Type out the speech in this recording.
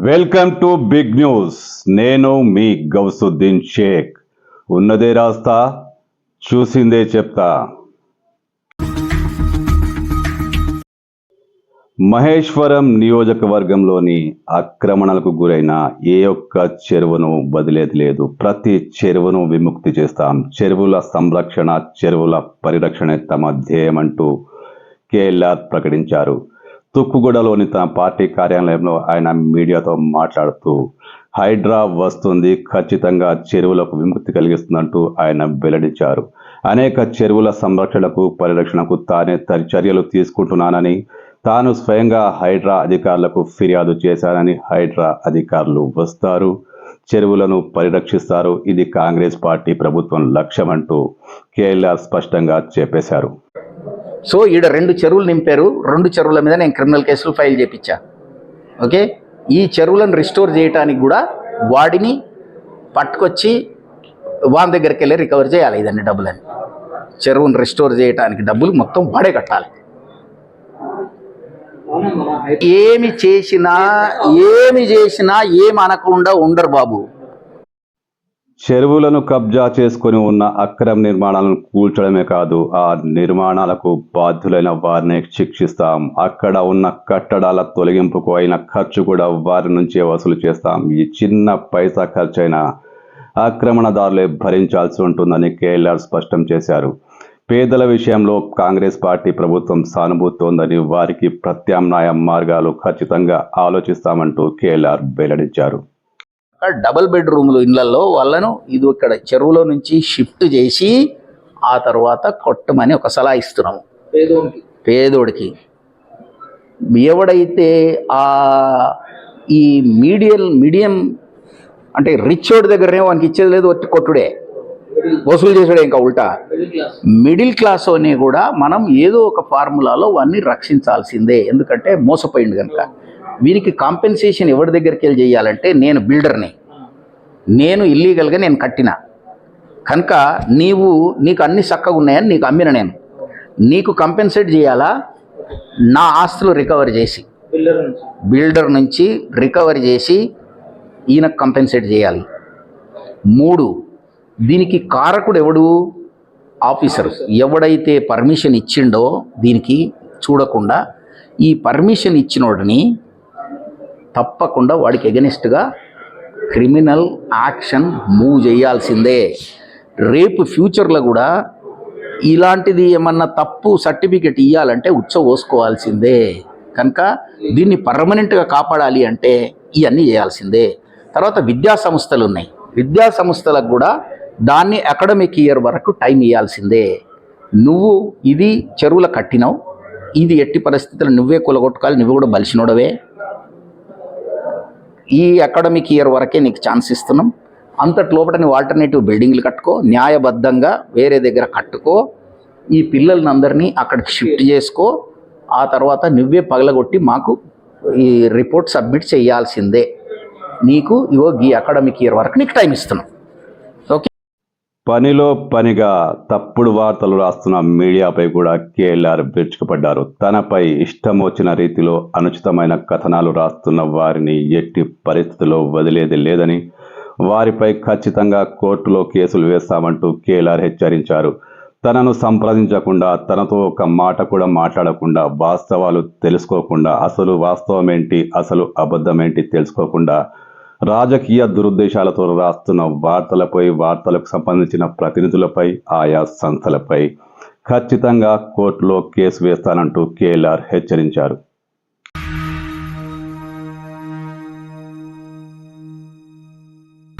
Welcome to big news. నేను మీ గౌసుద్దీన్ షేక్. ఉన్నదే రాస్తా, చూసిందే చెప్తా. మహేశ్వరం నియోజకవర్గంలోని ఆక్రమణలకు గురైన ఏ ఒక్క చెరువును వదిలేది లేదు. ప్రతి చెరువును విముక్తి చేస్తాం. చెరువుల సంరక్షణ, చెరువుల పరిరక్షణ తమ ధ్యేయమంటూ కేఎల్ఆర్ ప్రకటించారు. తుక్కుగూడలోని తన పార్టీ కార్యాలయంలో ఆయన మీడియాతో మాట్లాడుతూ హైడ్రా వస్తుంది, ఖచ్చితంగా చెరువులకు విముక్తి కలిగిస్తుందంటూ ఆయన వెల్లడించారు. అనేక చెరువుల సంరక్షణకు, పరిరక్షణకు తానే చర్యలు తీసుకుంటున్నానని, తాను స్వయంగా హైడ్రా అధికారులకు ఫిర్యాదు చేశానని, హైడ్రా అధికారులు వస్తారు, చెరువులను పరిరక్షిస్తారు, ఇది కాంగ్రెస్ పార్టీ ప్రభుత్వం లక్ష్యమంటూ కేఎల్ఆర్ స్పష్టంగా చెప్పేశారు. సో ఈడ 2 చెరువులు నింపారు. 2 చెరువుల మీద నేను క్రిమినల్ కేసులు ఫైల్ చేయించా. ఓకే, ఈ చెరువులను రిస్టోర్ చేయడానికి కూడా వాడిని పట్టుకొచ్చి వాని దగ్గరికి వెళ్ళి రికవర్ చేయాలి. ఇదన్నీ డబ్బులని, చెరువును రిస్టోర్ చేయడానికి డబ్బులు మొత్తం వాడే కట్టాలి. ఏమి చేసినా ఏమి అనకుండా ఉండరు బాబు. చెరువులను కబ్జా చేసుకుని ఉన్న అక్రమ నిర్మాణాలను కూల్చడమే కాదు, ఆ నిర్మాణాలకు బాధ్యులైన వారిని శిక్షిస్తాం. అక్కడ ఉన్న కట్టడాల తొలగింపుకు అయిన ఖర్చు కూడా వారి నుంచే వసూలు చేస్తాం. ఈ చిన్న పైసా ఖర్చైన ఆక్రమణదారులే భరించాల్సి ఉంటుందని కేఎల్ఆర్ స్పష్టం చేశారు. పేదల విషయంలో కాంగ్రెస్ పార్టీ ప్రభుత్వం సానుభూతోందని, వారికి ప్రత్యామ్నాయ మార్గాలు ఖచ్చితంగా ఆలోచిస్తామంటూ కేఎల్ఆర్ వెల్లడించారు. డబుల్ బెడ్రూమ్లు ఇళ్లలో వాళ్ళను ఇది ఇక్కడ చెరువులో నుంచి షిఫ్ట్ చేసి ఆ తర్వాత కొట్టమని ఒక సలహా ఇస్తున్నాము పేదోడికి. ఎవడైతే ఈ మీడియం అంటే రిచ్ వాడి దగ్గరనే వానికి ఇచ్చేది లేదు, వచ్చి కొట్టుడే, వసూలు చేసాడే. ఇంకా ఉల్టా మిడిల్ క్లాస్ అని కూడా మనం ఏదో ఒక ఫార్ములాలో వాడిని రక్షించాల్సిందే. ఎందుకంటే మోసపోయింది కనుక. వీరికి కాంపెన్సేషన్ ఎవరి దగ్గరికి వెళ్ళి చేయాలంటే, నేను బిల్డర్ని, నేను ఇల్లీగల్గా నేను కట్టిన కనుక నీకు అన్ని చక్కగా ఉన్నాయని నీకు అమ్మిన, నీకు కంపెన్సేట్ చేయాలా, నా ఆస్తులు రికవర్ చేసి బిల్డర్ నుంచి రికవర్ చేసి ఈయనకు కంపెన్సేట్ చేయాలి. 3, దీనికి కారకుడు ఎవడు? ఆఫీసర్. ఎవడైతే పర్మిషన్ ఇచ్చిండో దీనికి చూడకుండా ఈ పర్మిషన్ ఇచ్చినోడిని తప్పకుండా వాడికి ఎగెనిస్ట్గా క్రిమినల్ యాక్షన్ మూవ్ చేయాల్సిందే. రేపు ఫ్యూచర్లో కూడా ఇలాంటిది ఏమన్నా తప్పు సర్టిఫికెట్ ఇవ్వాలంటే పోసుకోవాల్సిందే. కనుక దీన్ని పర్మనెంట్గా కాపాడాలి అంటే ఇవన్నీ చేయాల్సిందే. తర్వాత విద్యా సంస్థలు ఉన్నాయి, విద్యా సంస్థలకు కూడా దాన్ని అకాడమిక్ ఇయర్ వరకు టైం ఇవ్వాల్సిందే. నువ్వు ఇది చెరువుల కట్టినావు, ఇది ఎట్టి పరిస్థితుల్లో నువ్వే కూలగొట్టుకోవాలి, నువ్వు కూడా బలిసినోడవే. ఈ అకాడమిక్ ఇయర్ వరకే నీకు ఛాన్స్ ఇస్తున్నాం. అంతటి లోపల నువ్వు ఆల్టర్నేటివ్ బిల్డింగ్లు కట్టుకో, న్యాయబద్ధంగా వేరే దగ్గర కట్టుకో, ఈ పిల్లల్ని అందరినీ అక్కడికి షిఫ్ట్ చేసుకో. ఆ తర్వాత నువ్వే పగలగొట్టి మాకు ఈ రిపోర్ట్ సబ్మిట్ చేయాల్సిందే. నీకు ఈ అకాడమిక్ ఇయర్ వరకు నీకు టైం ఇస్తున్నాం. ఓకే, పనిలో పనిగా తప్పుడు వార్తలు రాస్తున్న మీడియాపై కూడా కేఎల్ఆర్ విరుచుకుపడ్డారు. తనపై ఇష్టం వచ్చిన రీతిలో అనుచితమైన కథనాలు రాస్తున్న వారిని ఎట్టి పరిస్థితుల్లో వదిలేది లేదని, వారిపై ఖచ్చితంగా కోర్టులో కేసులు వేస్తామంటూ కేఎల్ఆర్ హెచ్చరించారు. తనను సంప్రదించకుండా, తనతో ఒక మాట కూడా మాట్లాడకుండా, వాస్తవాలు తెలుసుకోకుండా, అసలు వాస్తవమేంటి అసలు అబద్ధమేంటి తెలుసుకోకుండా రాజకీయ దురుద్దేశాలతో రాస్తున్న వార్తలకు సంబంధించిన ప్రతినిధులపై, ఆయా సంస్థలపై ఖచ్చితంగా కోర్టులో కేసు వేస్తానంటూ కేఎల్ఆర్ హెచ్చరించారు.